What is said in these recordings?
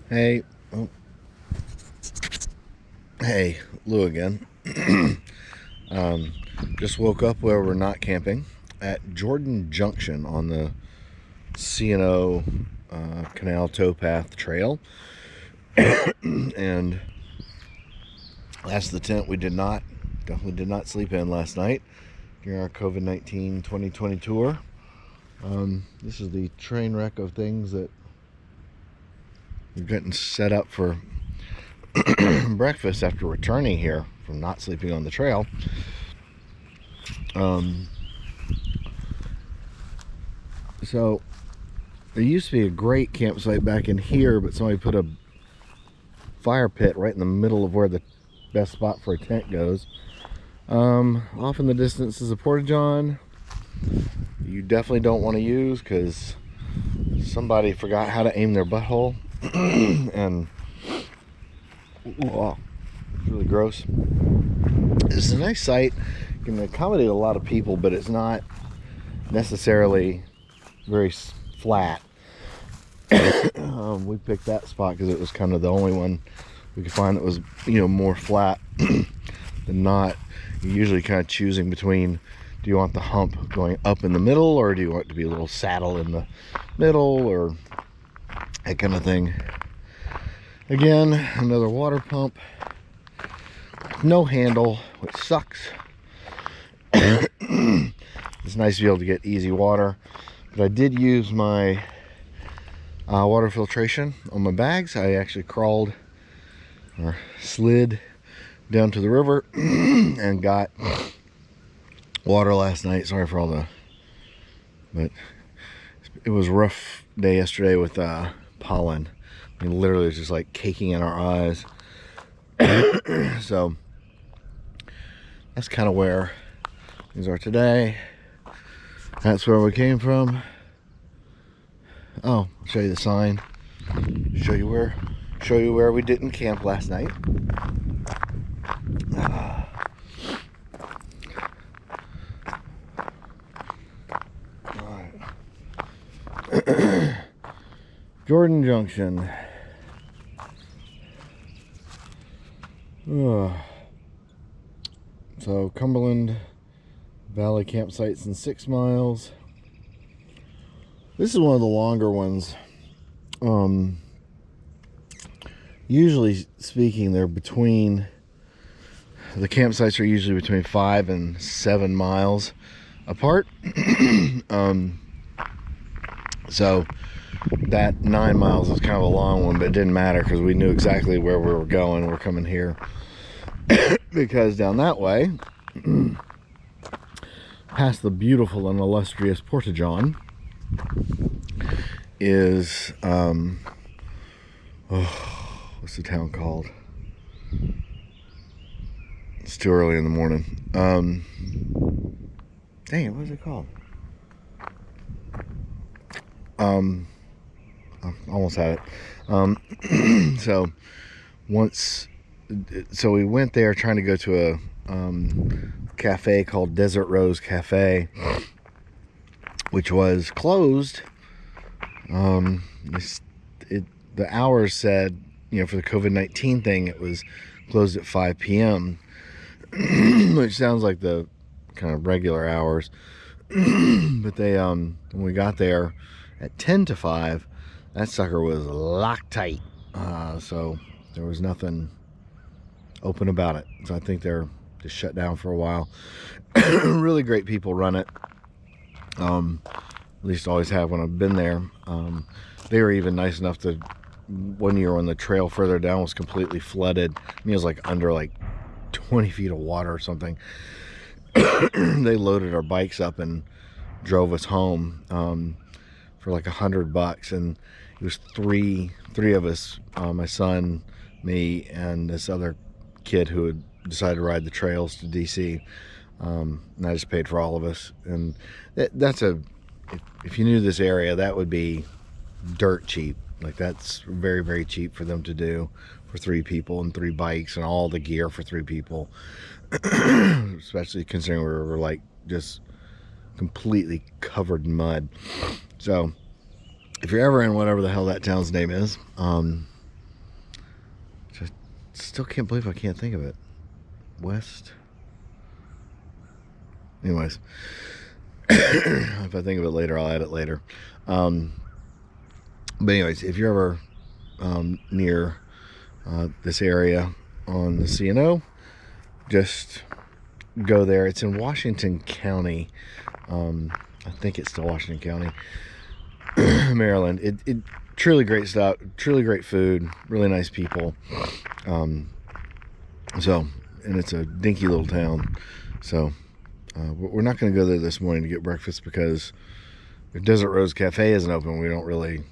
Hey, oh, hey, Lou again. um, just woke up where we're not camping at Jordan Junction on the C&O Canal Towpath Trail, and that's the tent we definitely did not sleep in last night during our COVID-19 2020 tour. This is the train wreck of things that we're getting set up for breakfast after returning here from not sleeping on the trail. So there used to be a great campsite back in here, but somebody put a fire pit right in the middle of where the best spot for a tent goes. Off in the distance is a porta-john. You definitely don't want to use because somebody forgot how to aim their butthole and oh, it's really gross. It's a nice site. It can accommodate a lot of people, but it's not necessarily very flat. We picked that spot because it was kind of the only one we could find that was, more flat than not. You're usually kind of choosing between, do you want the hump going up in the middle, or do you want it to be a little saddle in the middle, or that kind of thing. Again, another water pump, no handle, which sucks. It's nice to be able to get easy water, but I did use my water filtration on my bags. I actually crawled or slid down to the river and got water last night. Sorry for all the, but it was a rough day yesterday with pollen. I mean, literally, it's just like caking in our eyes. So that's kind of where things are today. That's where we came from. Oh, I'll show you the sign. Show you where we didn't camp last night. All right. Jordan Junction. So Cumberland Valley campsites in 6 miles. This is one of the longer ones. Usually speaking, they're between, the campsites are usually between 5 and 7 miles apart. So that 9 miles is kind of a long one, but it didn't matter because we knew exactly where we were going. We're coming here because down that way, past the beautiful and illustrious porta-john, is what's the town called? It's too early in the morning. Dang it, what is it called? I almost had it. So we went there trying to go to a cafe called Desert Rose Cafe, which was closed. The hours said, for the COVID-19 thing, it was closed at 5 p.m., which sounds like the kind of regular hours. But they, when we got there at 10 to 5, that sucker was locked tight. So there was nothing open about it. So I think they're just shut down for a while. Really great people run it. At least always have when I've been there. They were even nice enough to, one year when the trail further down was completely flooded, I mean, it was like under like 20 feet of water or something. They loaded our bikes up and drove us home for like $100, and it was three of us, my son, me, and this other kid who had decided to ride the trails to DC. And I just paid for all of us, and that's if you knew this area, that would be dirt cheap. Like, that's very, very cheap for them to do for 3 people and 3 bikes and all the gear for 3 people. Especially considering we were like just completely covered in mud. So if you're ever in whatever the hell that town's name is, still can't believe I can't think of it. West. Anyways, if I think of it later, I'll add it later. But anyways, if you're ever near this area on the C&O, just go there. It's in Washington County. I think it's still Washington County, Maryland. It truly great stuff, truly great food, really nice people. So, and it's a dinky little town. So we're not going to go there this morning to get breakfast because if Desert Rose Cafe isn't open, we don't really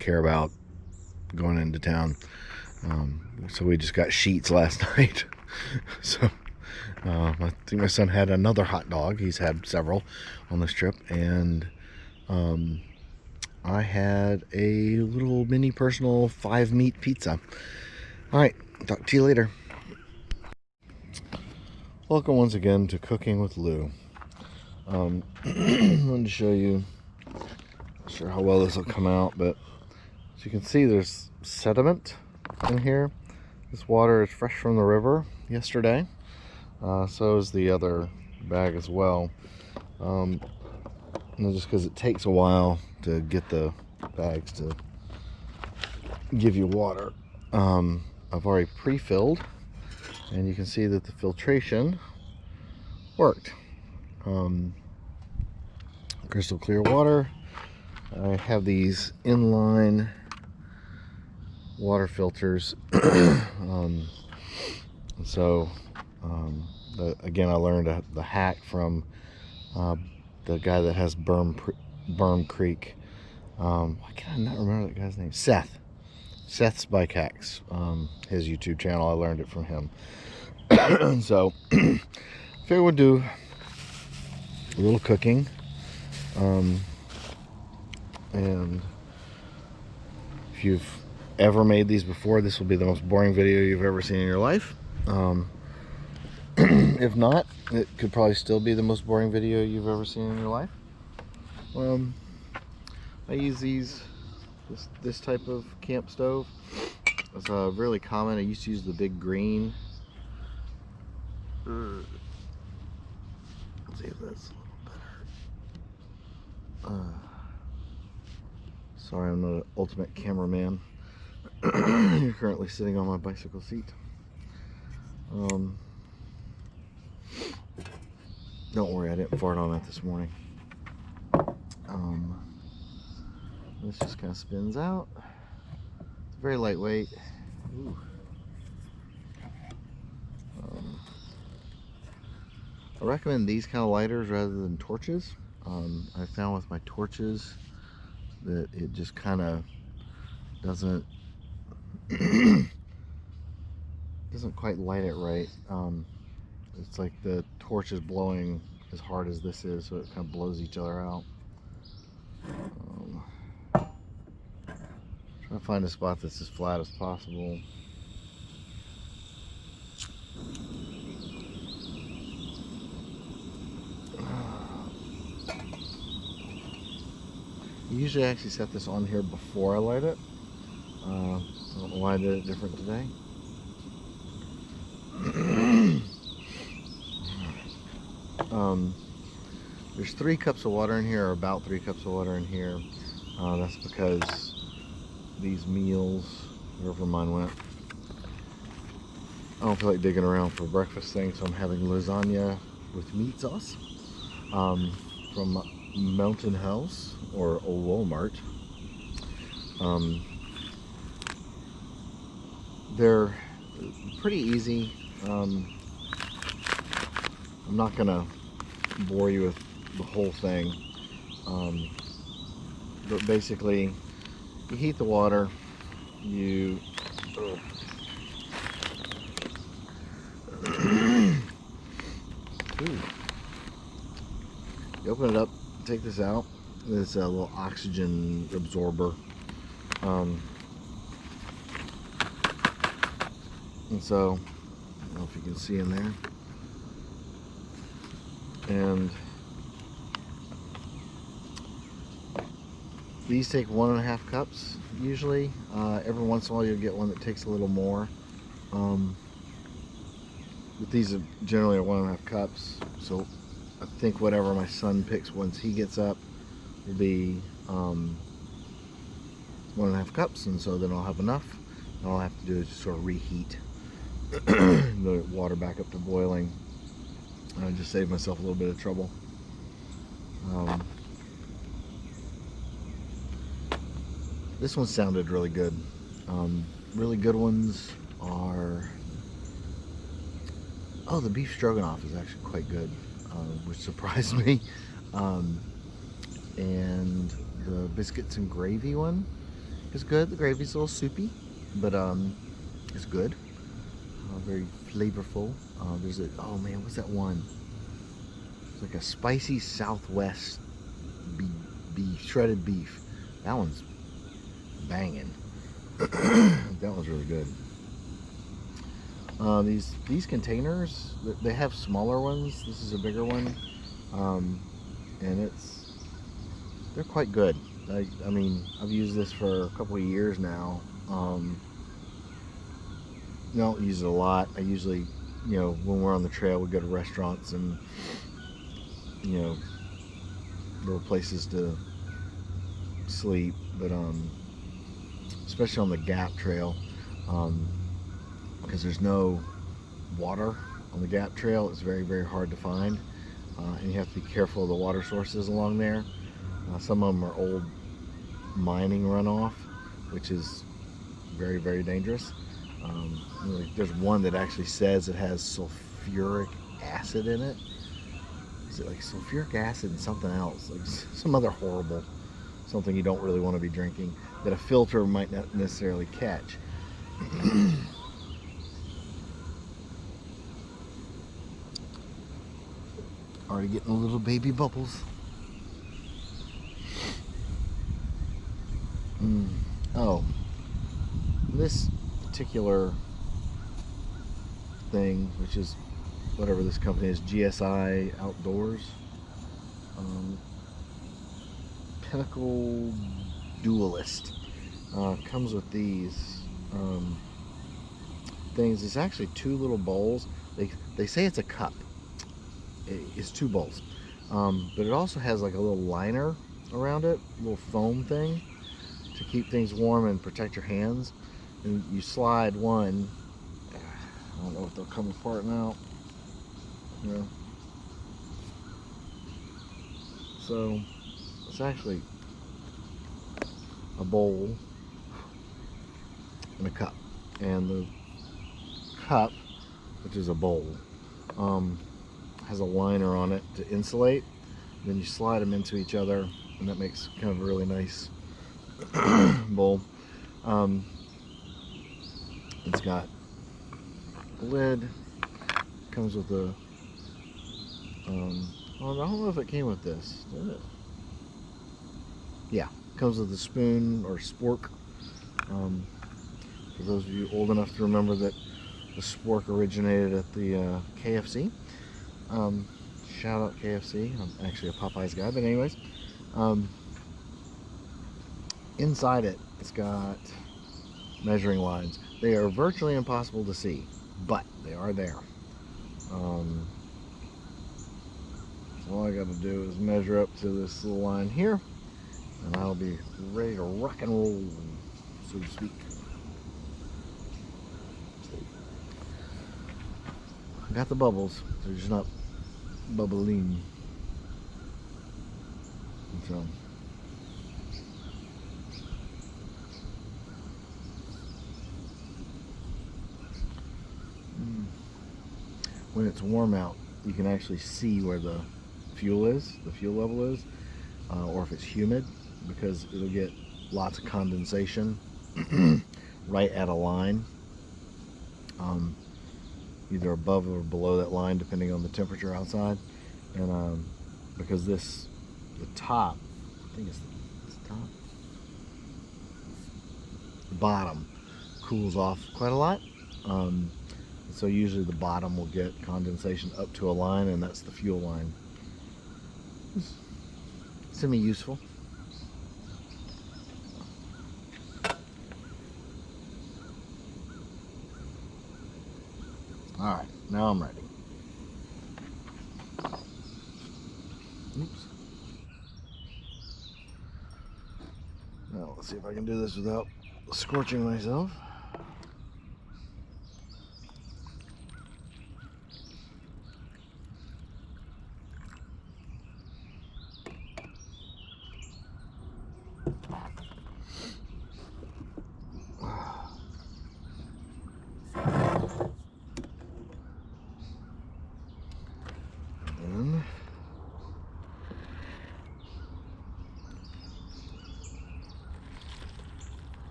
care about going into town. So we just got sheets last night. So I think my son had another hot dog. He's had several on this trip. And I had a little mini personal 5-meat pizza. All right, talk to you later. Welcome once again to Cooking with Lou. I wanted to show you, not sure how well this will come out, but as you can see, there's sediment in here. This water is fresh from the river yesterday. So is the other bag as well. Just because it takes a while to get the bags to give you water. I've already pre-filled, and you can see that the filtration worked. Crystal clear water. I have these inline water filters. Again, I learned the hack from the guy that has Berm Creek. Why can I not remember that guy's name? Seth's Bike Hacks. His YouTube channel, I learned it from him. So I figured we'll do a little cooking. And if you've ever made these before, this will be the most boring video you've ever seen in your life. If not, it could probably still be the most boring video you've ever seen in your life. I use this type of camp stove. It's really common. I used to use the big green. Let's see if that's a little better. Sorry, I'm not an ultimate cameraman. You're currently sitting on my bicycle seat. Don't worry, I didn't fart on it this morning. This just kind of spins out. It's very lightweight. Ooh. I recommend these kind of lighters rather than torches. I found with my torches that it just kind of doesn't quite light it right. It's like the torch is blowing as hard as this is, so it kind of blows each other out. Trying to find a spot that's as flat as possible. Usually I actually set this on here before I light it. I don't know why I did it different today. There's 3 cups of water in here, or about 3 cups of water in here. That's because these meals, wherever mine went, I don't feel like digging around for breakfast things, so I'm having lasagna with meat sauce from Mountain House or Old Walmart. They're pretty easy. I'm not gonna bore you with the whole thing, but basically you heat the water, you open it up, take this out. This little oxygen absorber, and so I don't know if you can see in there. And these take 1.5 cups usually. Every once in a while you'll get one that takes a little more. But these are generally are 1.5 cups, so I think whatever my son picks once he gets up will be 1.5 cups, and so then I'll have enough. And all I have to do is just sort of reheat the water back up to boiling. And I just save myself a little bit of trouble. This one sounded really good. Really good ones are, oh, the beef stroganoff is actually quite good, which surprised me. And the biscuits and gravy one is good. The gravy's a little soupy, but it's good. Very flavorful. There's a, oh man, what's that one? It's like a spicy Southwest beef, shredded beef. That one's banging. That one's really good. These containers, they have smaller ones. This is a bigger one, and they're quite good. I mean, I've used this for a couple of years now. Don't use it a lot. I usually, when we're on the trail, we go to restaurants and, little places to sleep. But especially on the Gap Trail, because there's no water on the Gap Trail, it's very, very hard to find, and you have to be careful of the water sources along there. Some of them are old mining runoff, which is very, very dangerous. There's one that actually says it has sulfuric acid in it. Is it like sulfuric acid and something else, like some other horrible, something you don't really want to be drinking, that a filter might not necessarily catch. Already getting a little baby bubbles. Oh, this particular thing, which is whatever this company is, GSI Outdoors, Pinnacle Duelist, comes with these things. It's actually 2 little bowls. They say it's a cup. It's 2 bowls, but it also has like a little liner around it, a little foam thing to keep things warm and protect your hands. And you slide one. I don't know if they'll come apart now. So it's actually a bowl and a cup, and the cup, which is a bowl, has a liner on it to insulate. Then you slide them into each other, and that makes kind of a really nice bowl. It's got a lid. Comes with a well, I don't know if it came with this, did it? Yeah, comes with a spoon or spork. For those of you old enough to remember that the spork originated at the KFC. Shout out KFC. I'm actually a Popeyes guy, but anyways. Inside it, it's got measuring lines. They are virtually impossible to see, but they are there. So all I got to do is measure up to this little line here, and I'll be ready to rock and roll, so to speak. I got the bubbles, they're just not bubbling. So when it's warm out, you can actually see where the fuel level is, or if it's humid, because it'll get lots of condensation right at a line, either above or below that line, depending on the temperature outside. And because the top, I think it's the top, the bottom cools off quite a lot. So usually the bottom will get condensation up to a line, and that's the fuel line. It's semi-useful. All right, now I'm ready. Oops. Now let's see if I can do this without scorching myself.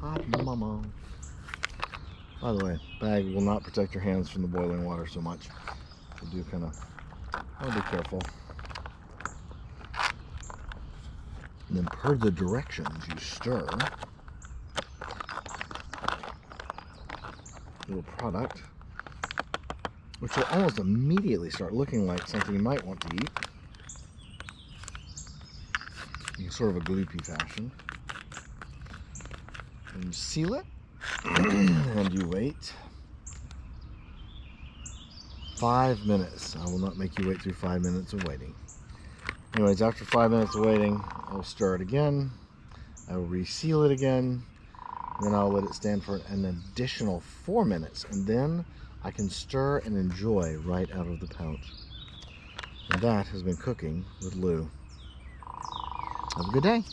Hot mama. By the way, bag will not protect your hands from the boiling water so much. So do kind of, I'll be careful. And then per the directions, you stir little product, which will almost immediately start looking like something you might want to eat in sort of a gloopy fashion. And you seal it, and you wait 5 minutes. I will not make you wait through 5 minutes of waiting. Anyways, after 5 minutes of waiting, I'll stir it again. I will reseal it again. Then I'll let it stand for an additional 4 minutes, and then I can stir and enjoy right out of the pouch. And that has been Cooking with Lou. Have a good day.